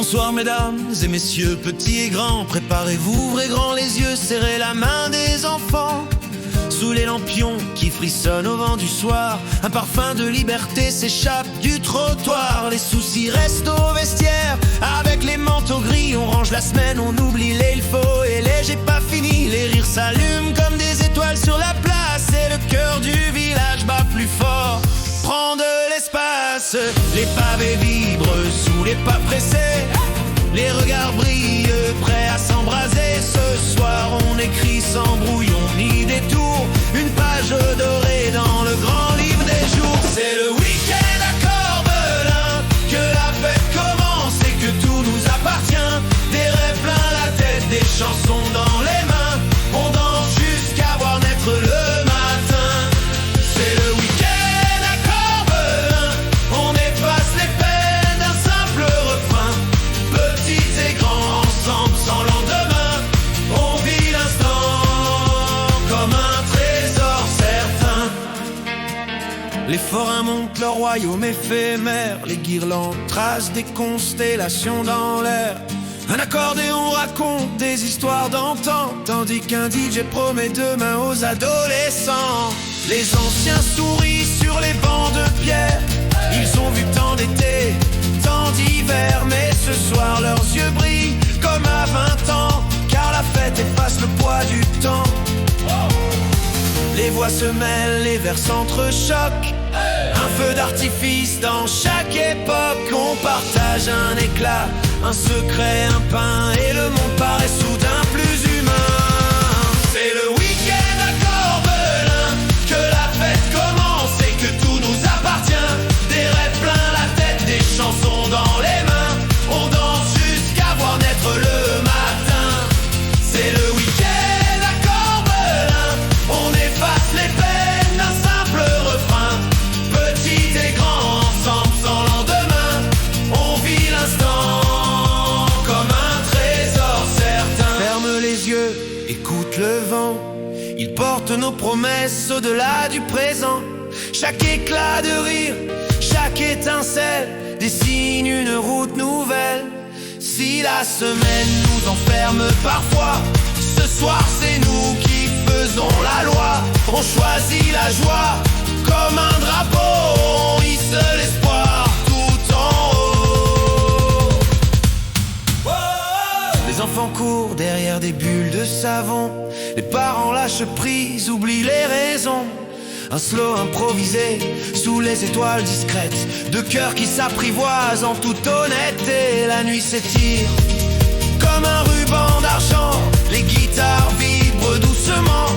Bonsoir mesdames et messieurs, petits et grands, préparez-vous, ouvrez grand les yeux, serrez la main des enfants. Sous les lampions qui frissonnent au vent du soir, un parfum de liberté s'échappe du trottoir. Les soucis restent au vestiaire, avec les manteaux gris, on range la semaine, on oublie les il faut et les j'ai pas fini. Les rires s'allument comme des étoiles sur la place, et le cœur du village bat plus fort, prend de l'espace. Les pavés vibrent sous les pas pressés, les regards brillent, prêts à s'embraser. Ce soir on écrit sans brouillon ni détour, une page dorée dans le grand livre des jours. C'est le week-end à Corbelin, que la fête commence et que tout nous appartient. Des rêves plein la tête, des chansons dans les mains, on danse jusqu'à voir naître le matin. C'est le week-end à Corbelin, on efface les peines d'un simple refrain. Petits et grands ensemble sans lendemain, on vit l'instant comme un trésor certain. Les forains montent leur royaume éphémère, les guirlandes tracent des constellations dans l'air. Un accordéon raconte des histoires d'antan, tandis qu'un DJ promet demain aux adolescents. Les anciens sourient sur les bancs de pierre, ils ont vu tant d'été, tant d'hiver, mais ce soir leurs yeux brillent comme à 20 ans, car la fête efface le poids du temps. Les voix se mêlent, les vers s'entrechoquent, un feu d'artifice dans chaque époque. On partage un éclat, un secret, un pain, et le monde paraît soudain plus humain. C'est le week-end à Corbelin, que la fête commence et que tout nous appartient. Des rêves plein la tête, des chansons dans les mains, on danse jusqu'à voir naître le matin. C'est le week-end à Corbelin, on efface les peines d'un simple refrain. Petits et grands ensemble sans lendemain, on vit l'instant comme un trésor certain. Ferme les yeux, écoute le vent, il porte nos promesses au-delà du présent. Chaque éclat de rire, chaque étincelle dessine une route nouvelle. Si la semaine nous enferme parfois, ce soir c'est nous qui faisons la loi. On choisit la joie comme un drapeau, on hisse l'espoir tout en haut. Les enfants courent derrière des bulles de savon, les parents lâchent prise, oublient les raisons. Un slow improvisé sous les étoiles discrètes, deux cœurs qui s'apprivoisent en toute honnêteté. La nuit s'étire comme un ruban d'argent, les guitares vibrent doucement,